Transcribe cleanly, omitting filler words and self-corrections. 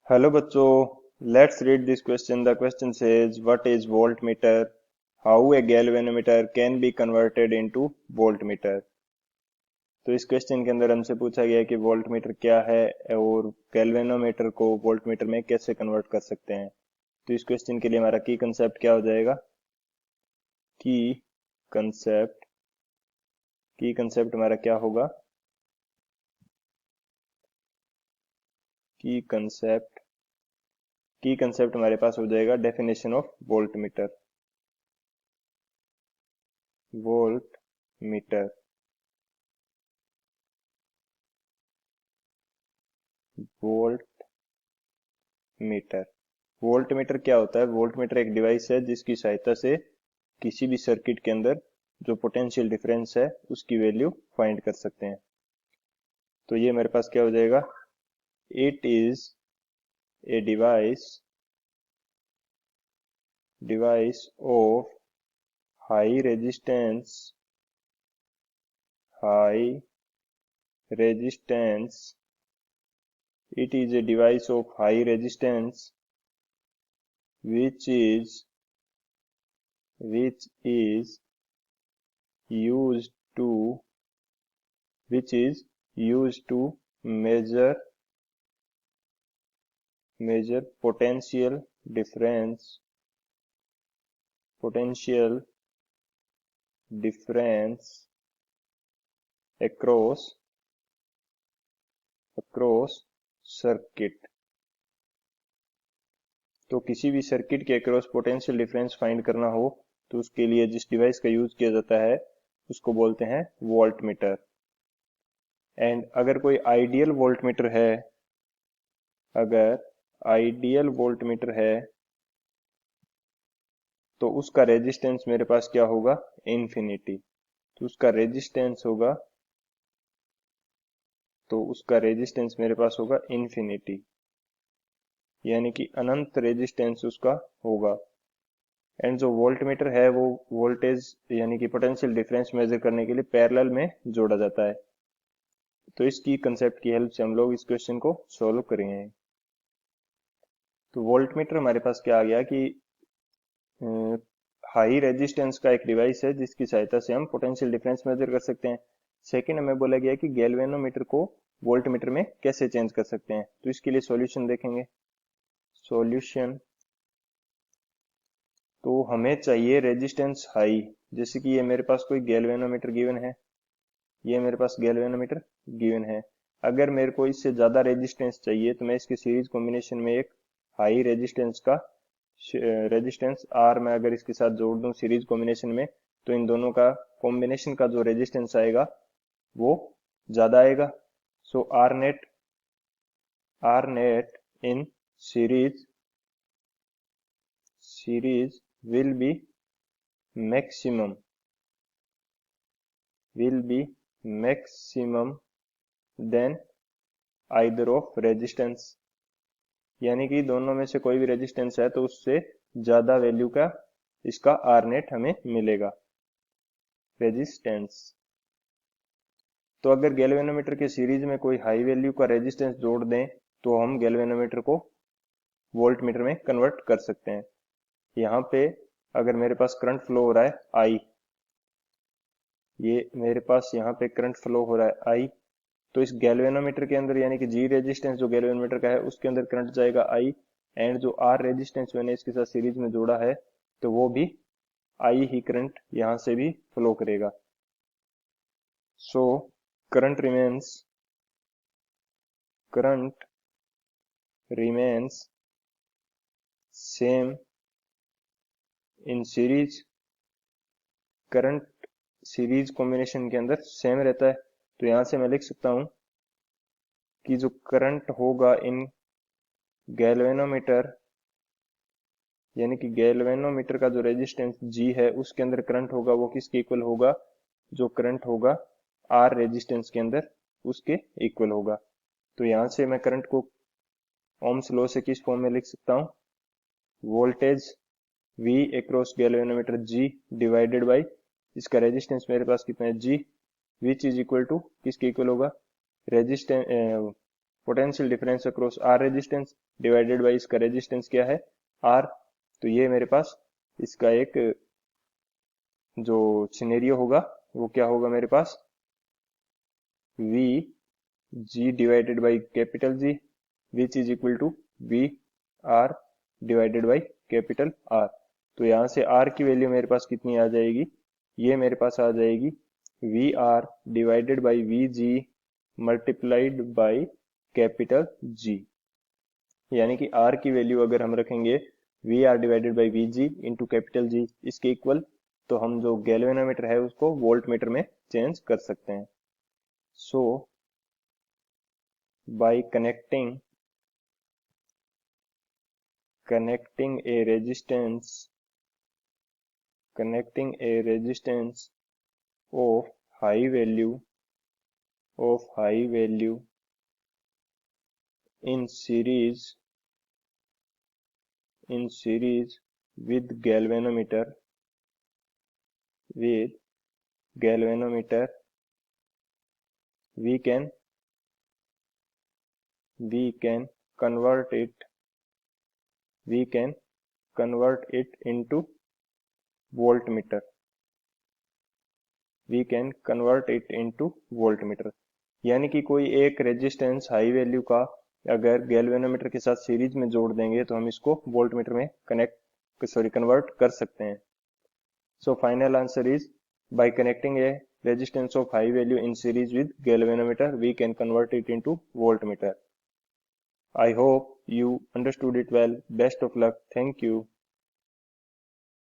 Hello बच्चों, let's read this question. The question says what is voltmeter, how a galvanometer can be converted into voltmeter. तो इस question के अंदर हमसे पूछा गया है कि वोल्टमीटर क्या है और गैल्वेनोमीटर को वोल्टमीटर में कैसे कन्वर्ट कर सकते हैं. तो इस क्वेश्चन के लिए हमारा की कंसेप्ट क्या हो जाएगा. की कंसेप्ट की कंसेप्ट हमारा क्या होगा. की कंसेप्ट की कंसेप्ट हमारे पास हो जाएगा definition of voltmeter. Voltmeter volt meter volt meter क्या होता है. वोल्ट मीटर एक डिवाइस है जिसकी सहायता से किसी भी सर्किट के अंदर जो पोटेंशियल डिफरेंस है उसकी वैल्यू फाइंड कर सकते हैं. तो ये मेरे पास क्या हो जाएगा. It is a device of high resistance high resistance it is a device of high resistance which is used to which is used to measure potential difference across circuit. तो किसी भी सर्किट के अक्रॉस पोटेंशियल डिफरेंस फाइंड करना हो तो उसके लिए जिस डिवाइस का यूज किया जाता है उसको बोलते हैं वोल्ट मीटर. एंड अगर कोई आइडियल वोल्ट मीटर है तो उसका रेजिस्टेंस मेरे पास क्या होगा. इन्फिनिटी. तो उसका रेजिस्टेंस मेरे पास होगा इन्फिनिटी, यानी कि अनंत रेजिस्टेंस उसका होगा. एंड जो वोल्ट मीटर है वो वोल्टेज यानी कि पोटेंशियल डिफरेंस मेजर करने के लिए पैरेलल में जोड़ा जाता है. तो इसकी कंसेप्ट की हेल्प से हम लोग इस क्वेश्चन को सॉल्व करेंगे. तो वोल्ट मीटर हमारे पास क्या आ गया कि हाई रेजिस्टेंस का एक डिवाइस है जिसकी सहायता से हम पोटेंशियल डिफरेंस मेजर कर सकते हैं. सेकंड हमें बोला गया कि गैल्वेनोमीटर को वोल्ट मीटर में कैसे चेंज कर सकते हैं. तो इसके लिए सॉल्यूशन देखेंगे. सॉल्यूशन तो हमें चाहिए रेजिस्टेंस हाई. जैसे कि ये मेरे पास कोई गैल्वेनोमीटर गिवन है. अगर मेरे को इससे ज्यादा रेजिस्टेंस चाहिए तो मैं इसके सीरीज कॉम्बिनेशन में एक हाई रेजिस्टेंस आर में अगर इसके साथ जोड़ दूं सीरीज कॉम्बिनेशन में तो इन दोनों का कॉम्बिनेशन का जो रेजिस्टेंस आएगा वो ज्यादा आएगा. So R net in series will be maximum than either of resistance. यानी कि दोनों में से कोई भी रेजिस्टेंस है तो उससे ज्यादा वैल्यू का इसका आर नेट हमें मिलेगा रेजिस्टेंस. तो अगर गैल्वेनोमीटर के सीरीज में कोई हाई वैल्यू का रेजिस्टेंस जोड़ दें तो हम गैल्वेनोमीटर को वोल्ट मीटर में कन्वर्ट कर सकते हैं. यहाँ पे अगर मेरे पास करंट फ्लो हो रहा है आई, ये मेरे पास यहाँ पे करंट फ्लो हो रहा है आई, तो इस गैल्वेनोमीटर के अंदर यानी कि जी रेजिस्टेंस जो गैल्वेनोमीटर का है उसके अंदर करंट जाएगा आई. एंड जो आर रेजिस्टेंस मैंने इसके साथ सीरीज में जोड़ा है तो वो भी आई ही करंट यहां से भी फ्लो करेगा. So current remains same in series. Current series combination के अंदर सेम रहता है. तो यहां से मैं लिख सकता हूं कि जो करंट होगा इन गैल्वेनोमीटर यानी कि गैल्वेनोमीटर का जो रेजिस्टेंस जी है उसके अंदर करंट होगा वो किसके इक्वल होगा. जो करंट होगा आर रेजिस्टेंस के अंदर उसके इक्वल होगा. तो यहां से मैं करंट को ओम्स लॉ से किस फॉर्म में लिख सकता हूं. Voltage V across galvanometer G divided by इसका रेजिस्टेंस मेरे पास कितना है G, which is equal to किसके इक्वल होगा. Resistance potential difference across R resistance divided by इसका रेजिस्टेंस क्या है आर। तो ये मेरे पास इसका एक जो सिनेरियो होगा वो क्या होगा मेरे पास V G divided by capital G which is equal to V R divided by capital R. तो यहाँ से आर की वैल्यू मेरे पास कितनी आ जाएगी, ये मेरे पास आ जाएगी V R divided by V G multiplied by capital G. यानी कि आर की वैल्यू अगर हम रखेंगे V R divided by V G into capital G इसके इक्वल, तो हम जो गैल्वेनोमीटर है उसको वोल्ट मीटर में चेंज कर सकते हैं। So by connecting a resistance of high value in series with galvanometer we can convert it into voltmeter। यानी कि कोई एक रेजिस्टेंस हाई वैल्यू का अगर गैल्वेनोमीटर के साथ सीरीज में जोड़ देंगे तो हम इसको वोल्टमीटर में कन्वर्ट कर सकते हैं। So final answer is by connecting a resistance of high value in series with galvanometer we can convert it into voltmeter। I hope you understood it well. Best of luck. Thank you.